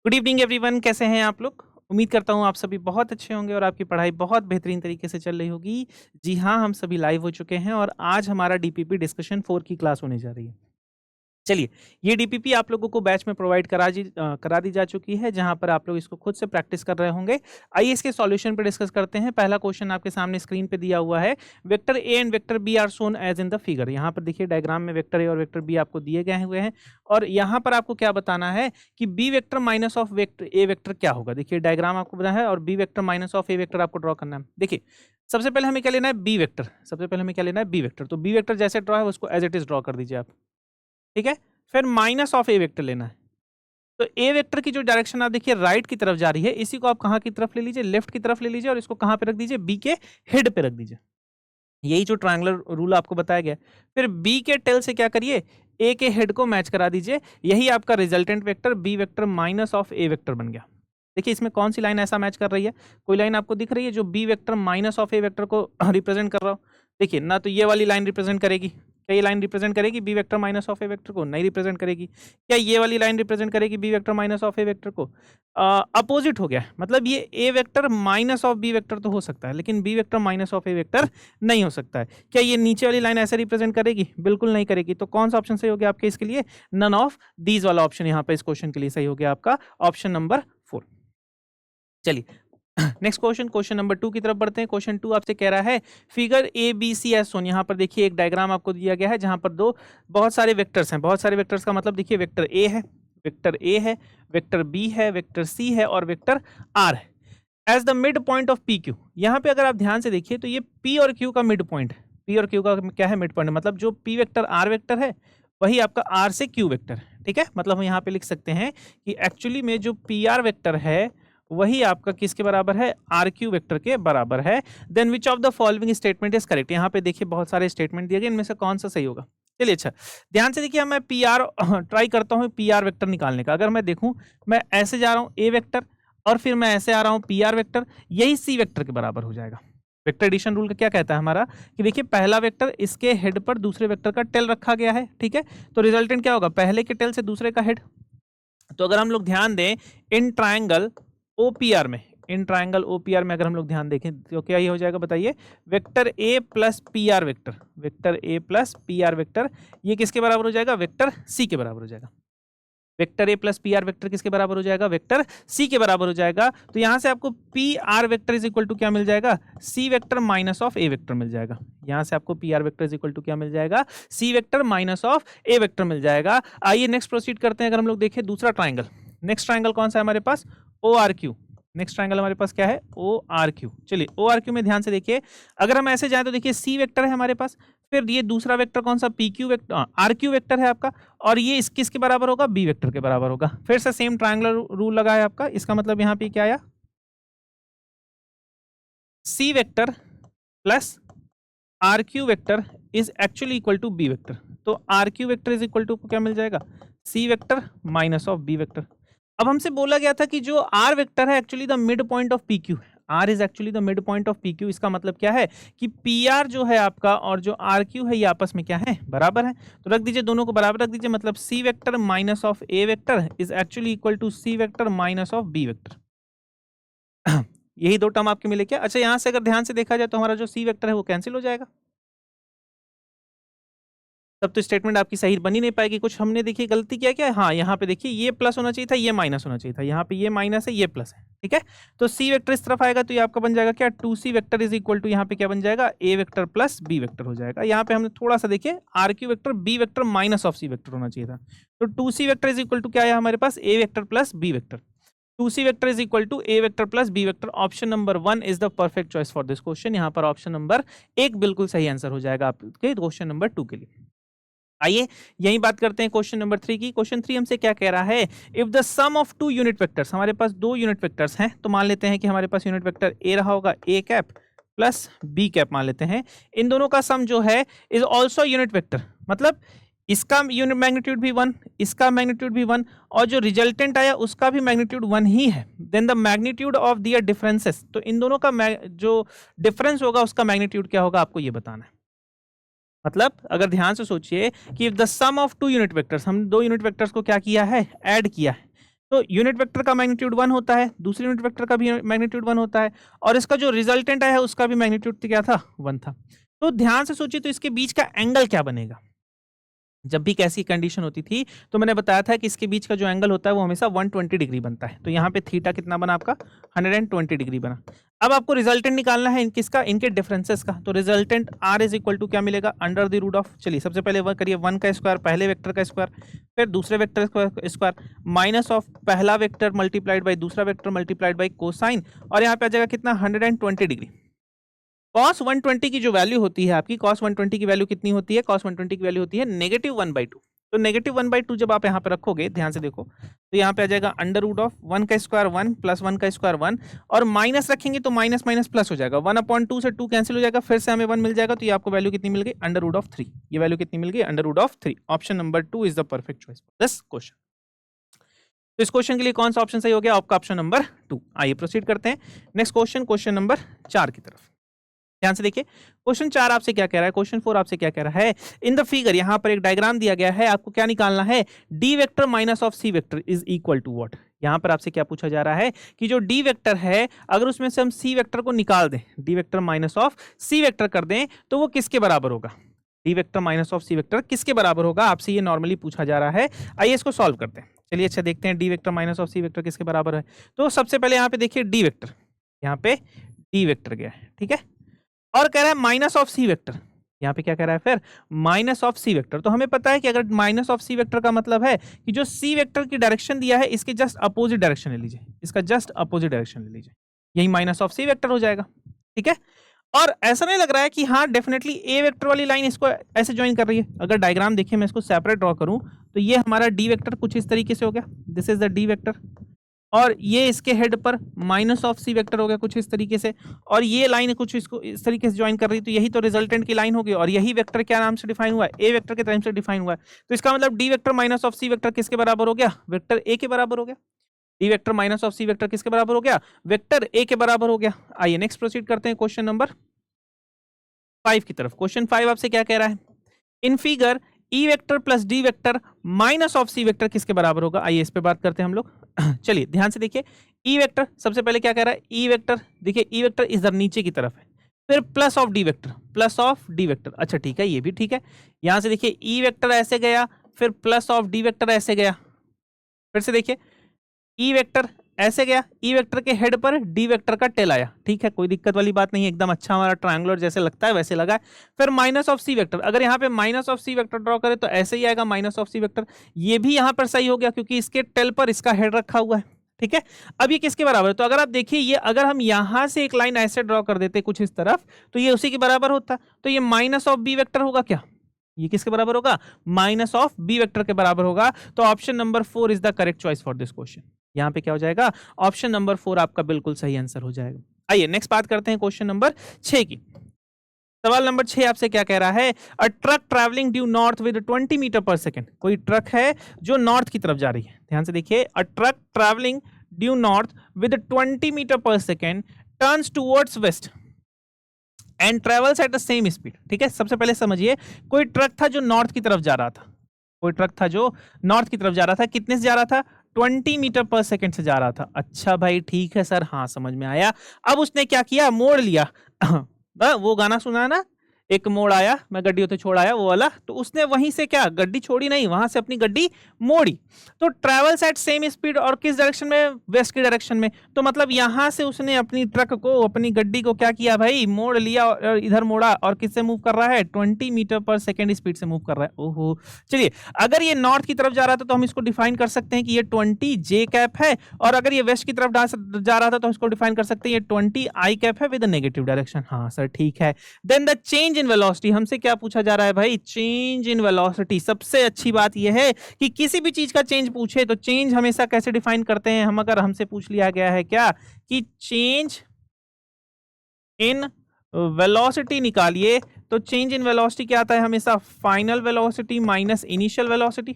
Good evening everyone, कैसे हैं आप लोग। उम्मीद करता हूँ आप सभी बहुत अच्छे होंगे और आपकी पढ़ाई बहुत बेहतरीन तरीके से चल रही होगी। जी हाँ, हम सभी लाइव हो चुके हैं और आज हमारा डीपीपी डिस्कशन 4 की क्लास होने जा रही है। चलिए, ये डीपीपी आप लोगों को बैच में प्रोवाइड करा दी जा चुकी है, जहां पर आप लोग इसको खुद से प्रैक्टिस कर रहे होंगे। आइए इसके सॉल्यूशन पे डिस्कस करते हैं। पहला क्वेश्चन आपके सामने स्क्रीन पे दिया हुआ है। Vector A and vector B are shown as in the figure. यहाँ पर देखिए डायग्राम में वेक्टर ए और वेक्टर बी आपको दिए गए हुए हैं और यहाँ पर आपको क्या बताना है कि B vector minus of vector A vector क्या होगा। देखिए डायग्राम आपको बना है और B vector minus of A vector आपको ड्रॉ करना है। देखिए सबसे पहले हमें क्या लेना है, बी वेक्टर। सबसे पहले हमें क्या लेना है, बी वेक्टर। तो बी वेक्टर जैसे ड्रॉ है उसको एज इट इज ड्रॉ कर दीजिए आप, ठीक है। फिर माइनस ऑफ ए वेक्टर लेना है। तो ए वेक्टर की जो डायरेक्शन आप देखिए राइट की तरफ जा रही है, इसी को आप कहां की तरफ ले लीजिए, लेफ्ट की तरफ ले लीजिए और इसको कहां पे रख दीजिए, बी के हेड पे रख दीजिए। यही जो ट्रायंगुलर रूल आपको बताया गया। फिर बी के टेल से क्या करिए, ए के हेड को मैच करा दीजिए। यही आपका resultant vector B vector minus of A vector बन गया। देखिए इसमें कौन सी लाइन ऐसा मैच कर रही है, कोई लाइन आपको दिख रही है जो B vector minus of A vector को रिप्रेजेंट कर रहा हो। देखिए ना तो ये वाली लाइन रिप्रेजेंट करेगी, क्या ये लाइन रिप्रेजेंट करेगी B vector minus of A vector को, नहीं रिप्रेजेंट करेगी। क्या ये वाली लाइन रिप्रेजेंट करेगी B vector minus of A vector को, अपोजिट हो गया। मतलब ये A vector minus of B vector तो हो सकता है, लेकिन B vector minus of A vector नहीं हो सकता है। क्या ये नीचे वाली लाइन ऐसे रिप्रेजेंट करेगी, बिल्कुल नहीं करेगी। तो कौन सा ऑप्शन सही हो गया आपके इसके लिए, नन ऑफ दीज वाला ऑप्शन यहाँ पे इस क्वेश्चन के लिए सही हो गया आपका, ऑप्शन नंबर 4। चलिए नेक्स्ट क्वेश्चन, क्वेश्चन नंबर 2 की तरफ बढ़ते हैं। क्वेश्चन 2 आपसे कह रहा है figure A B C as shown. यहाँ पर देखिए एक डायग्राम आपको दिया गया है जहां पर बहुत सारे वेक्टर्स हैं। बहुत सारे वेक्टर्स का मतलब देखिए वेक्टर ए है, वेक्टर ए है, वेक्टर बी है, वेक्टर सी है और वेक्टर आर है। As the mid point of P Q. यहाँ पे अगर आप ध्यान से देखिए तो ये पी और क्यू का मिड पॉइंट है। पी और क्यू का क्या है, मिड पॉइंट। मतलब जो पी वेक्टर आर वेक्टर है वही आपका आर से क्यू वेक्टर है, ठीक है। मतलब हम यहाँ पे लिख सकते हैं कि एक्चुअली में जो पी आर वेक्टर है वही आपका किसके बराबर है, आर क्यू वेक्टर के बराबर है। Then which of the following statement is correct. यहाँ पे देखिए बहुत सारे स्टेटमेंट दिए गए, इनमें से कौन सा सही होगा। चलिए अच्छा ध्यान से देखिए, मैं पी आर ट्राई करता हूँ पी आर वेक्टर निकालने का। अगर मैं देखूँ, मैं ऐसे जा रहा हूँ ए वेक्टर और फिर मैं ऐसे आ रहा हूँ पी आर वेक्टर, यही सी वेक्टर के बराबर हो जाएगा। वेक्टर एडिशन रूल का क्या कहता है हमारा कि देखिए पहला वेक्टर इसके हेड पर दूसरे वेक्टर का टेल रखा गया है, ठीक है। तो रिजल्टेंट क्या होगा, पहले के टेल से दूसरे का हेड। तो अगर हम लोग ध्यान दें इन ट्रायंगल ओपीआर में, इन ट्रायंगल ओपीआर में अगर हम लोग ध्यान देखें तो क्या ये हो जाएगा, बताइए, vector A plus P R vector, vector A plus P R vector ये किसके बराबर हो जाएगा, वेक्टर सी के बराबर हो जाएगा। Vector A plus P R vector किसके बराबर हो जाएगा, वेक्टर सी के बराबर हो जाएगा। तो यहां से आपको P R vector is equal to क्या मिल जाएगा, C vector minus of A vector मिल जाएगा। यहां से आपको P R vector is equal to क्या मिल जाएगा, C vector minus of A vector मिल जाएगा। आइए नेक्स्ट प्रोसीड करते हैं। अगर हम लोग देखें दूसरा ट्राइंगल, नेक्स्ट ट्राइंगल कौन सा है हमारे पास, O R Q. Next triangle हमारे पास क्या है, ओ आर क्यू। चलिए ओ आर क्यू में ध्यान से देखिए, अगर हम ऐसे जाएं तो देखिए सी वेक्टर है हमारे पास, फिर ये दूसरा वेक्टर कौन सा, P Q vector, R Q vector है आपका, और ये किसके बराबर होगा, बी वेक्टर के बराबर होगा। फिर से सेम ट्रायंगुलर रूल लगा है आपका। इसका मतलब यहाँ पे क्या आया, C vector plus R Q vector is actually equal to B vector. तो R Q vector is equal to क्या मिल जाएगा, C vector minus of B vector. अब हमसे बोला गया था कि जो आर वेक्टर है actually the mid point of P Q है, R is actually the mid point of P Q. इसका मतलब क्या है कि पी आर जो है आपका और जो आर क्यू है ये आपस में क्या है, बराबर है। तो रख दीजिए, दोनों को बराबर रख दीजिए। मतलब C vector minus of A vector is actually equal to C vector minus of B vector. यही दो टर्म आपके मिले क्या। अच्छा यहां से अगर ध्यान से देखा जाए तो हमारा जो सी वेक्टर है वो कैंसिल हो जाएगा, तब तो स्टेटमेंट आपकी सही बन ही नहीं पाएगी। कुछ हमने देखिए गलती किया क्या, हाँ यहाँ पे देखिए ये प्लस होना चाहिए था, ये माइनस होना चाहिए था। यहाँ पे ये माइनस है, ये प्लस है, ठीक है। तो सी वेक्टर इस तरफ आएगा तो ये आपका बन जाएगा क्या, 2c vector is equal to यहाँ पे क्या बन जाएगा, A vector plus B vector हो जाएगा। यहाँ पे हमने थोड़ा सा देखिए R Q vector B vector minus of C vector होना चाहिए था। तो 2c vector is equal to क्या आया हमारे पास, A vector plus B vector. 2c vector is equal to A vector plus B vector. Option number 1 is the perfect choice for this question. यहाँ पर ऑप्शन नंबर 1 बिल्कुल सही answer हो जाएगा आपके क्वेश्चन नंबर 2 के लिए। आइए यही बात करते हैं क्वेश्चन नंबर 3 की। क्वेश्चन 3 हमसे क्या कह रहा है, if the sum of two unit vectors, हमारे पास दो यूनिट वेक्टर्स हैं। तो मान लेते हैं कि हमारे पास यूनिट वेक्टर ए रहा होगा, A cap plus B cap मान लेते हैं। इन दोनों का सम जो है इज ऑल्सो यूनिट वेक्टर, मतलब इसका यूनिट मैग्नीट्यूड भी 1, इसका मैग्नीट्यूड भी 1, और जो रिजल्टेंट आया उसका भी मैग्नीट्यूड 1 ही है। Then the magnitude of their differences, तो इन दोनों का जो डिफरेंस होगा उसका मैग्नीट्यूड क्या होगा, आपको ये बताना है। मतलब अगर ध्यान से सोचिए कि the sum of two unit vectors, हम दो यूनिट वेक्टर्स को क्या किया है, ऐड किया है। तो यूनिट वेक्टर का मैग्नीट्यूड 1 होता है, दूसरे यूनिट वेक्टर का भी मैग्नीट्यूड 1 होता है, और इसका जो रिजल्टेंट है उसका भी मैग्नीट्यूड क्या था, 1 था। तो ध्यान से सोचिए, तो इसके बीच का एंगल क्या बनेगा। जब भी कैसी कंडीशन होती थी तो मैंने बताया था कि इसके बीच का जो एंगल होता है वो हमेशा 120 डिग्री बनता है। तो यहाँ पे थीटा कितना बना आपका, 120 डिग्री बना। अब आपको रिजल्टेंट निकालना है किसका, इनके डिफरेंसेस का। तो resultant r is equal to क्या मिलेगा, अंडर द रूट ऑफ, चलिए सबसे पहले वह करिए 1 का स्क्वायर, पहले वेक्टर का स्क्वायर, फिर दूसरे वेक्टर स्क्वायर, माइनस ऑफ पहला वेक्टर मल्टीप्लाइड बाई दूसरा वेक्टर मल्टीप्लाइड बाई कोसाइन, और यहाँ पे आ जाएगा कितना, 120 डिग्री। cos 120 की जो वैल्यू होती है आपकी, cos 120 की वैल्यू कितनी होती है, cos 120 की वैल्यू होती है -1/2। तो -1/2 जब आप यहाँ पे रखोगे, ध्यान से देखो, तो यहाँ पे आ जाएगा अंडर रूट ऑफ 1 का स्क्वायर 1 प्लस 1 का स्क्वायर 1, और माइनस रखेंगे तो माइनस माइनस प्लस हो जाएगा, 1/2 से 2 कैंसिल हो जाएगा, फिर से हमें 1 मिल जाएगा। तो ये आपको वैल्यू कितनी मिल गई, अंडर रूट ऑफ 3। ये वैल्यू कितनी मिल गई, under root of 3। Option number 2 is the perfect choice for this question. तो इस क्वेश्चन के लिए कौन सा ऑप्शन सही हो गया, आपका ऑप्शन नंबर 2। आइए प्रोसीड करते हैं नेक्स्ट क्वेश्चन, क्वेश्चन नंबर 4 की तरफ। ध्यान से देखिए, क्वेश्चन 4 आपसे क्या कह रहा है, क्वेश्चन 4 आपसे क्या कह रहा है। इन द फिगर, यहां पर एक डायग्राम दिया गया है, आपको क्या निकालना है, D vector minus of C vector is equal to what. यहां पर आपसे क्या पूछा जा रहा है कि जो डी वेक्टर है, अगर उसमें से हम सी वेक्टर को निकाल दें, D vector minus of C vector कर दें, तो वो किसके बराबर होगा। D vector minus of C vector किसके बराबर होगा, आपसे ये नॉर्मली पूछा जा रहा है। आइए इसको सॉल्व करते हैं। चलिए अच्छा देखते हैं D vector minus of C vector किसके बराबर है। तो सबसे पहले यहाँ पे देखिए डी वेक्टर, यहाँ पे डी वेक्टर गया है, ठीक है, और कह रहा है माइनस ऑफ सी वेक्टर। यहाँ पे क्या कह रहा है फिर, माइनस ऑफ सी वेक्टर। तो हमें पता है कि अगर माइनस ऑफ सी वेक्टर का मतलब है कि जो सी वेक्टर की डायरेक्शन दिया है इसके जस्ट अपोजिट डायरेक्शन ले लीजिए, इसका जस्ट अपोजिट डायरेक्शन ले लीजिए, यही माइनस ऑफ सी वेक्टर हो जाएगा, ठीक है। और ऐसा नहीं लग रहा है कि हाँ डेफिनेटली ए वेक्टर वाली लाइन इसको ऐसे ज्वाइन कर रही है। अगर डायग्राम देखिए, मैं इसको सेपरेट ड्रॉ करूं तो ये हमारा डी वेक्टर कुछ इस तरीके से हो गया, this is the D vector, और ये इसके हेड पर माइनस ऑफ सी वेक्टर हो गया कुछ इस तरीके से, और ये लाइन कुछ इसको इस तरीके से ज्वाइन कर रही है। तो यही तो रिजल्टेंट की लाइन होगी, और यही वेक्टर क्या नाम से डिफाइन हुआ है, ए वेक्टर के टाइम से डिफाइन हुआ है। तो इसका मतलब D vector minus of C vector किसके बराबर हो गया, वेक्टर ए के बराबर हो गया। D vector minus of C vector किसके बराबर हो गया, वेक्टर ए के बराबर हो गया। आइए नेक्स्ट प्रोसीड करते हैं क्वेश्चन नंबर 5 की तरफ। क्वेश्चन 5 आपसे क्या कह रहा है, in figure E vector plus D vector minus of C vector किसके बराबर होगा। आइए इस पे बात करते हैं हम लोग। चलिए ध्यान से देखिए, ई वेक्टर सबसे पहले क्या कह रहा है, ई वेक्टर देखिए, ई वेक्टर इधर नीचे की तरफ है, फिर plus of D vector, plus of D vector. अच्छा ठीक है, ये भी ठीक है। यहां से देखिए ई वेक्टर ऐसे गया, फिर प्लस ऑफ डी वेक्टर ऐसे गया, फिर से देखिए ई वेक्टर ऐसे गया, ई वेक्टर के हेड पर डी वेक्टर का टेल आया, ठीक है, कोई दिक्कत वाली बात नहीं है, एकदम अच्छा हमारा ट्रायंगुलर जैसे लगता है वैसे लगा है। फिर माइनस ऑफ सी वेक्टर, अगर यहाँ पे minus of C vector draw करें तो ऐसे ही आएगा माइनस ऑफ सी वेक्टर। ये भी यहाँ पर सही हो गया क्योंकि इसके टेल पर इसका हेड रखा हुआ है, ठीक है। अब ये किसके बराबर है, तो अगर आप देखिए ये अगर हम यहां से एक लाइन ऐसे ड्रॉ कर देते कुछ इस तरफ तो ये उसी के बराबर होता। तो ये माइनस ऑफ बी वेक्टर होगा क्या, ये किसके बराबर होगा, माइनस ऑफ बी वेक्टर के बराबर होगा। तो option number 4 is the correct choice for this question. यहां पे क्या हो जाएगा, ऑप्शन नंबर 4 आपका बिल्कुल सही आंसर हो जाएगा। आइए नेक्स्ट बात करते हैं क्वेश्चन नंबर 6 की। सवाल नंबर 6 आपसे क्या कह रहा है, a truck travelling due north with 20 metre per second. कोई ट्रक है जो नॉर्थ की तरफ जा रही है, ध्यान से देखिए, a truck travelling due north with 20 metre per second turns towards west and travels at the same speed. ठीक है, सबसे पहले समझिए, कोई ट्रक था जो नॉर्थ की तरफ जा रहा था, कोई ट्रक था जो नॉर्थ की तरफ जा रहा था, कितने से जा रहा था, 20 मीटर पर सेकंड से जा रहा था। अच्छा भाई ठीक है सर, हाँ समझ में आया। अब उसने क्या किया, मोड़ लिया। वो गाना सुना है ना, एक मोड़ आया मैं गड्डी उते छोड़ आया, वो वाला। तो उसने वहीं से क्या, गड्डी छोड़ी नहीं, वहां से अपनी गड्डी मोड़ी। तो ट्रेवल्स एट सेम स्पीड, और किस डायरेक्शन में, वेस्ट की डायरेक्शन में। तो मतलब यहां से उसने अपनी ट्रक को, अपनी गड्डी को क्या किया भाई, मोड़ लिया और इधर मोड़ा, और किससे मूव कर रहा है, 20 मीटर पर सेकेंड स्पीड से मूव कर रहा है। ओहो, चलिए अगर ये नॉर्थ की तरफ जा रहा था तो हम इसको डिफाइन कर सकते हैं कि ये 20 जे कैप है, और अगर ये वेस्ट की तरफ जा रहा था तो इसको डिफाइन कर सकते हैं ये 20 आई कैप है विद नेगेटिव डायरेक्शन। हाँ सर ठीक है। Then the change in velocity, हमसे क्या पूछा जा रहा है भाई, चेंज इन वेलोसिटी। सबसे अच्छी बात यह है कि किसी भी चीज का चेंज पूछे तो चेंज हमेशा कैसे डिफाइन करते हैं हम, अगर हमसे पूछ लिया गया है क्या कि चेंज इन वेलोसिटी निकालिए, तो चेंज इन वेलोसिटी क्या आता है हमेशा, final velocity minus initial velocity.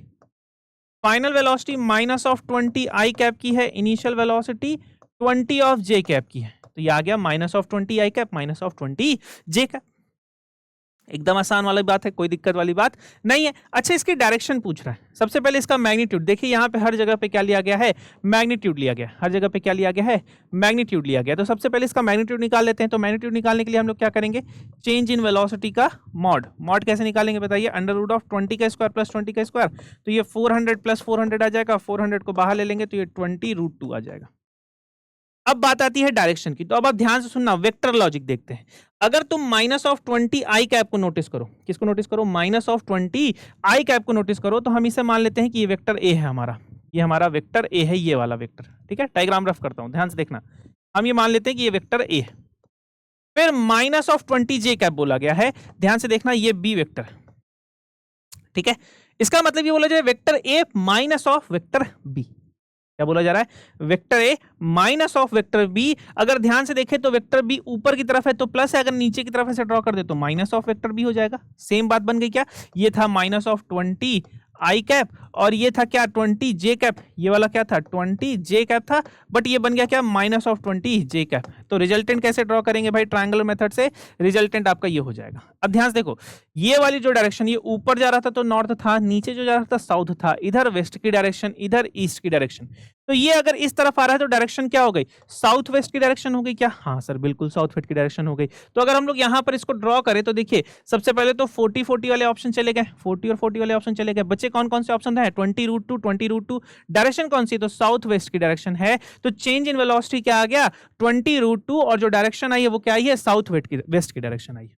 Final velocity minus of 20 I cap की है, initial velocity 20 of J cap की है। तो ये आ गया minus of 20 I cap minus of 20 J cap. एकदम आसान वाली बात है, कोई दिक्कत वाली बात नहीं है। अच्छा, इसकी डायरेक्शन पूछ रहा है। सबसे पहले इसका मैग्नीट्यूड देखिए, यहाँ पे हर जगह पे क्या लिया गया है, मैग्नीट्यूड लिया गया। हर जगह पे क्या लिया गया है, मैग्नीट्यूड लिया गया। तो सबसे पहले इसका मैग्नीट्यूड निकाल लेते हैं। तो मैग्नीट्यूड निकालने के लिए हम लोग क्या करेंगे, चेंज इन वेलोसिटी का मॉड। मॉड कैसे निकालेंगे बताइए, √20 का स्क्वायर प्लस 20 का स्क्वायर। तो ये 400 प्लस 400 आ जाएगा, 400 को बाहर ले लेंगे तो ये 20√2 आ जाएगा। अब बात आती है डायरेक्शन की। तो अब आप ध्यान से सुनना, वेक्टर लॉजिक देखते हैं। अगर तुम -20 आई कैप को नोटिस करो, किसको नोटिस करो, -20 आई कैप को नोटिस करो, तो हम इसे मान लेते हैं कि ये वेक्टर ए है हमारा, ये हमारा वेक्टर ए है, ये वाला वेक्टर। ठीक है, डायग्राम रफ करता हूं, ध्यान से देखना। हम ये मान लेते हैं कि ये वेक्टर ए है। फिर -20 जे कैप बोला गया है, ध्यान से देखना, ये बी वेक्टर। ठीक है, इसका मतलब ये बोला जाए vector A minus of vector B. क्या बोला जा रहा है, vector A minus of vector B. अगर ध्यान से देखें तो वेक्टर बी ऊपर की तरफ है तो प्लस है, अगर नीचे की तरफ ऐसे ड्रॉ कर दे तो माइनस ऑफ वेक्टर बी हो जाएगा। सेम बात बन गई क्या, ये था -20 आई कैप और ये था क्या 20 जे कैप। ये वाला क्या था 20 जे कैप था, बट ये बन गया क्या -20 जे कैप। तो रिजल्टेंट कैसे ड्रॉ करेंगे भाई, ट्रायंगुलर मेथड से। रिजल्टेंट आपका ये हो जाएगा। अब ध्यान से देखो, ये वाली जो डायरेक्शन, ये ऊपर जा रहा था तो नॉर्थ था, नीचे जो जा रहा था साउथ था, इधर वेस्ट की डायरेक्शन, इधर ईस्ट की डायरेक्शन। तो ये अगर इस तरफ आ रहा है तो डायरेक्शन क्या हो गई, साउथ वेस्ट की डायरेक्शन हो गई क्या, हाँ सर बिल्कुल साउथ वेस्ट की डायरेक्शन हो गई। तो अगर हम लोग यहाँ पर इसको ड्रॉ करें तो देखिए, सबसे पहले तो 40 वाले ऑप्शन चले गए, 40 और 40 वाले ऑप्शन चले गए। बच्चे कौन कौन से ऑप्शन है, 20√2 20√2। डायरेक्शन कौन सी, तो साउथ वेस्ट की डायरेक्शन है, तो चेंज इन वेलोसिटी क्या आ गया 20√2, और जो डायरेक्शन आई है वो क्या आई है, साउथ वेस्ट की डायरेक्शन आई है।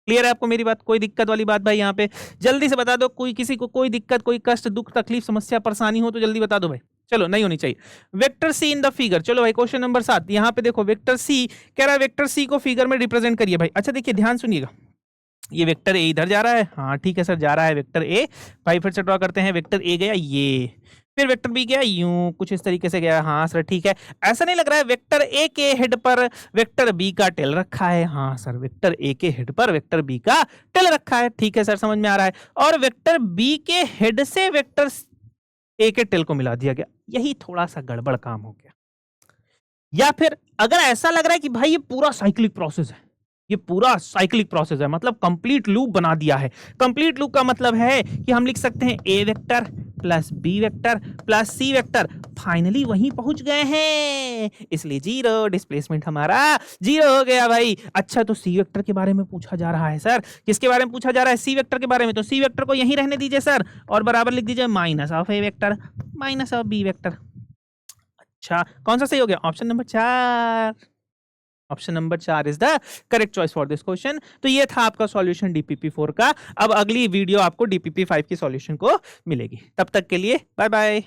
क्लियर है आपको मेरी बात, कोई दिक्कत वाली बात भाई यहाँ पे जल्दी से बता दो। कोई किसी को कोई दिक्कत, कोई कष्ट, दुख, तकलीफ, समस्या, परेशानी हो तो जल्दी बता दो भाई। चलो, नहीं होनी चाहिए। Vector C in the figure. चलो भाई, क्वेश्चन नंबर 7 यहाँ पे देखो, वेक्टर सी कह रहा है, वेक्टर सी को फिगर में रिप्रेजेंट करिए भाई। अच्छा देखिए, ध्यान सुनिएगा, ये वेक्टर ए इधर जा रहा है, हाँ ठीक है सर जा रहा है वेक्टर ए। भाई फिर से ड्रॉ करते हैं, वेक्टर ए गया ये, फिर वेक्टर बी गया यूं, कुछ इस तरीके से गया, हाँ सर ठीक है। ऐसा नहीं लग रहा है वेक्टर ए के हेड पर वेक्टर बी का टेल रखा है, हाँ सर वेक्टर ए के हेड पर वेक्टर बी का टेल रखा है, ठीक है सर समझ में आ रहा है। और वेक्टर बी के हेड से वेक्टर ए के टेल को मिला दिया गया, यही थोड़ा सा गड़बड़ काम हो गया। या फिर अगर ऐसा लग रहा है कि भाई ये पूरा साइक्लिक प्रोसेस है, ये पूरा साइक्लिक प्रोसेस है, मतलब कंप्लीट लूप बना दिया है। कंप्लीट लूप का मतलब है कि हम लिख सकते हैं A vector plus B vector plus C vector, finally वहीं पहुंच गए हैं, इसलिए जीरो, डिस्प्लेसमेंट हमारा जीरो हो गया भाई। अच्छा, तो सी वेक्टर के बारे में पूछा जा रहा है सर, किसके बारे में पूछा जा रहा है, सी वेक्टर के बारे में। तो सी वेक्टर को यहीं रहने दीजिए सर, और बराबर लिख दीजिए minus of A vector minus of B vector. अच्छा, कौन सा सही हो गया, option number 4। Option number 4 is the correct choice for this question. तो ये था आपका सॉल्यूशन डीपीपी 4 का। अब अगली वीडियो आपको डीपीपी 5 की सॉल्यूशन को मिलेगी, तब तक के लिए बाय बाय।